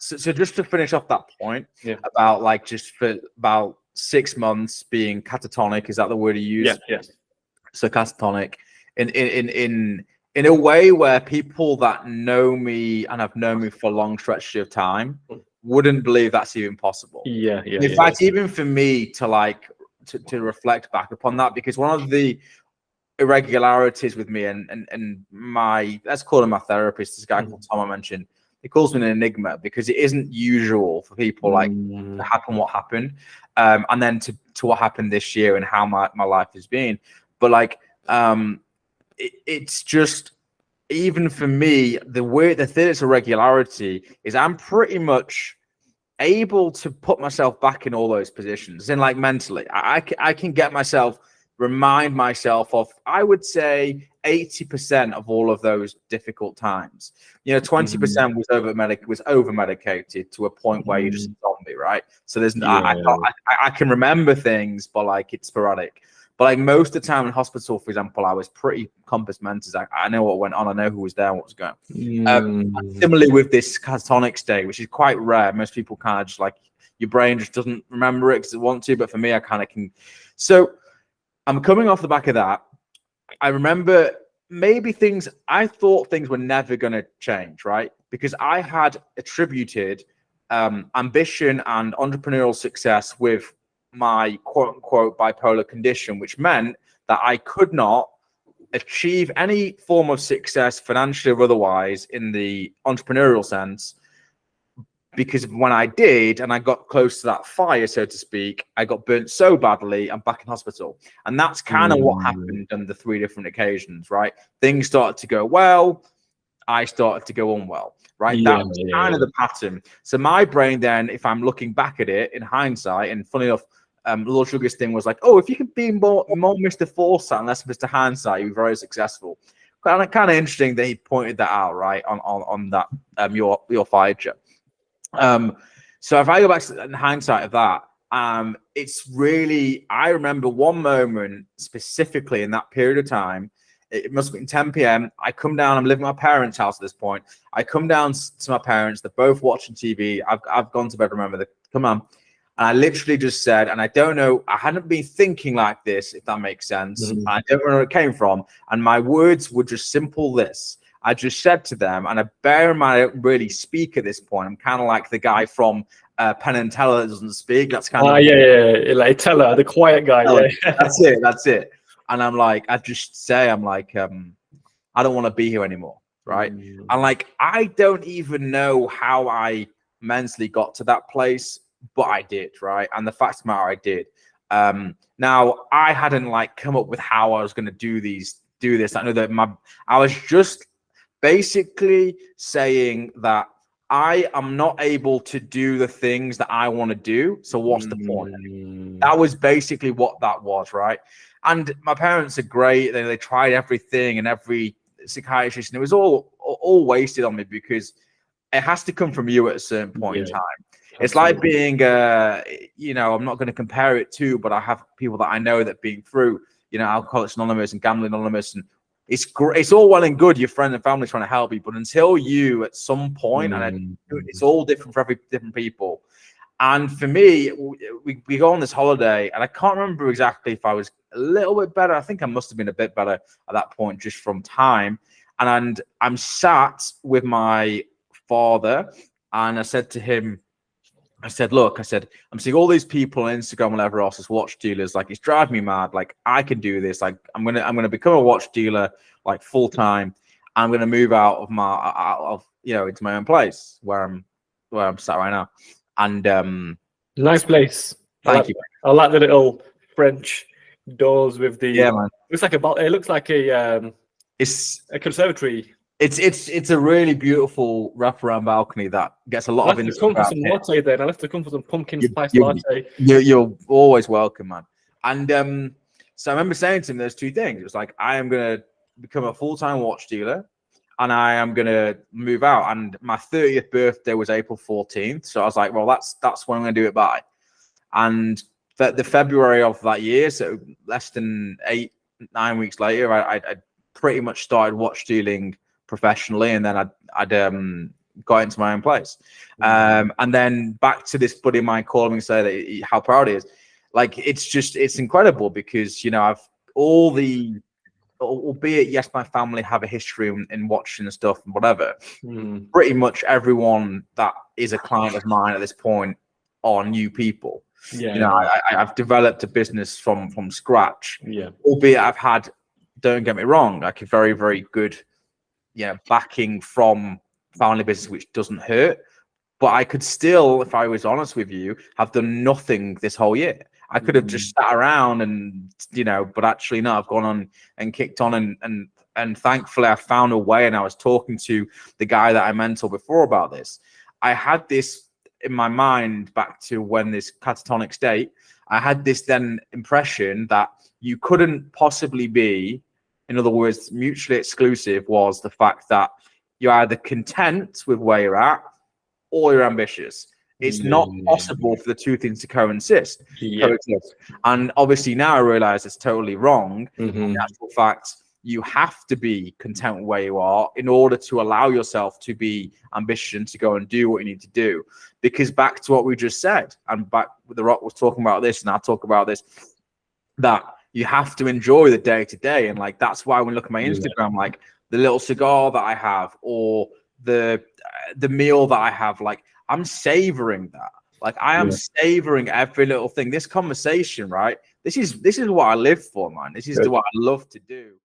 So just to finish off that point about like just for about 6 months being catatonic, is that the word you use? Yes. So catatonic in a way where people that know me and have known me for long stretches of time wouldn't believe that's even possible. In fact, even for me to like to reflect back upon that, because one of the irregularities with me and my, let's call him my therapist, this guy called Tom I mentioned, he calls me an enigma because it isn't usual for people like to happen what happened, and then to what happened this year and how my life has been. But like it's just, even for me, the thing that's irregularity is I'm pretty much able to put myself back in all those positions, and like mentally I can get myself, remind myself of, I would say 80% of all of those difficult times. 20% was over medicated to a point where you're just a zombie, right? So there's I can remember things, but like it's sporadic. But like most of the time in hospital, for example, I was pretty compass mentis. I know what went on. I know who was there and what was going on. Similarly with this catatonic state, which is quite rare. Most people kind of just like, your brain just doesn't remember it because it wants to. But for me, I kind of can. So I'm coming off the back of that. I remember I thought things were never going to change, right? Because I had attributed ambition and entrepreneurial success with my quote unquote bipolar condition, which meant that I could not achieve any form of success financially or otherwise in the entrepreneurial sense, because when I did and I got close to that fire, so to speak, I got burnt so badly I'm back in hospital. And that's kind of what happened on the 3 different occasions, right? Things started to go well, I started to go unwell, right? That was kind of the pattern. So my brain then, if I'm looking back at it in hindsight, and funny enough, Little Sugar's thing was like, oh, if you could be more Mr. Foresight and less Mr. Hindsight, you're very successful. Kind of interesting that he pointed that out, right, on that your fire check. So if I go back to the hindsight of that, it's really, I remember one moment specifically in that period of time. It must have been 10 p.m. I come down, I'm living at my parents' house at this point. I come down to my parents, they're both watching TV. I've gone to bed, remember, come on. And I literally just said, and I don't know, I hadn't been thinking like this, if that makes sense. I don't know where it came from. And my words were just simple this. I just said to them, and I bear in mind I don't really speak at this point. I'm kind of like the guy from Penn and Teller that doesn't speak. That's kind of like Teller, the quiet guy. That's it. And I'm like, I just say, I'm like, I don't want to be here anymore, right? And like, I don't even know how I mentally got to that place, but I did, right? And the fact of the matter, I did. Now, I hadn't like come up with how I was going to do this. I know that I was just basically saying that I am not able to do the things that I want to do. So what's the point? That was basically what that was, right? And my parents are great. They tried everything and every psychiatrist, and it was all wasted on me, because it has to come from you at a certain point in time. It's like being, I'm not going to compare it to, but I have people that I know that being through, Alcoholics Anonymous and Gambling Anonymous, and it's great. It's all well and good, your friend and family trying to help you, but until you at some point, and it's all different for different people. And for me, we go on this holiday, and I can't remember exactly if I was a little bit better. I think I must have been a bit better at that point, just from time. And I'm sat with my father, and I said to him, I said, look, I'm seeing all these people on Instagram, whatever else, as watch dealers. Like, it's driving me mad. Like, I can do this. Like, I'm gonna become a watch dealer, like, full time. I'm gonna move out of into my own place where I'm sat right now. And nice place. Thank you. I like the little French doors with the. Yeah, man. It looks like it's a conservatory. It's a really beautiful wraparound balcony that gets a lot of. I'll have to come for some latte then. I'll have to come for some pumpkin spice latte. You're always welcome, man. And so I remember saying to him, there's 2 things. It was like, I am gonna become a full-time watch dealer, and I am gonna move out. And my 30th birthday was April 14th, so I was like, well, that's when I'm gonna do it by. And the February of that year, so less than 8-9 weeks later, I pretty much started watch dealing professionally, and then I'd got into my own place. And then back to this buddy of mine calling me and say that how proud he is. Like, it's incredible because, you know, I've all the, albeit, yes, my family have a history in watching and stuff and whatever. Pretty much everyone that is a client of mine at this point are new people. Yeah, you know, I've developed a business from scratch. Yeah, albeit I've had, don't get me wrong, like a very, very good, you know, backing from family business, which doesn't hurt. But I could still, if I was honest with you, have done nothing this whole year. I could have just sat around and, you know, but actually no, I've gone on and kicked on and thankfully I found a way. And I was talking to the guy that I mentored before about this. I had this in my mind back to when this catatonic state, I had this then impression that you couldn't possibly be, in other words, mutually exclusive was the fact that you're either content with where you're at or you're ambitious. It's not possible for the two things to coexist. And obviously now I realize it's totally wrong. In actual fact, you have to be content where you are in order to allow yourself to be ambitious to go and do what you need to do. Because back to what we just said, and back with The Rock was talking about this, and I'll talk about this, that you have to enjoy the day to day. And like, that's why when I look at my Instagram, like the little cigar that I have or the meal that I have, like I'm savoring that. Like I am savoring every little thing. This conversation, right? This is what I live for, man. This is what I love to do.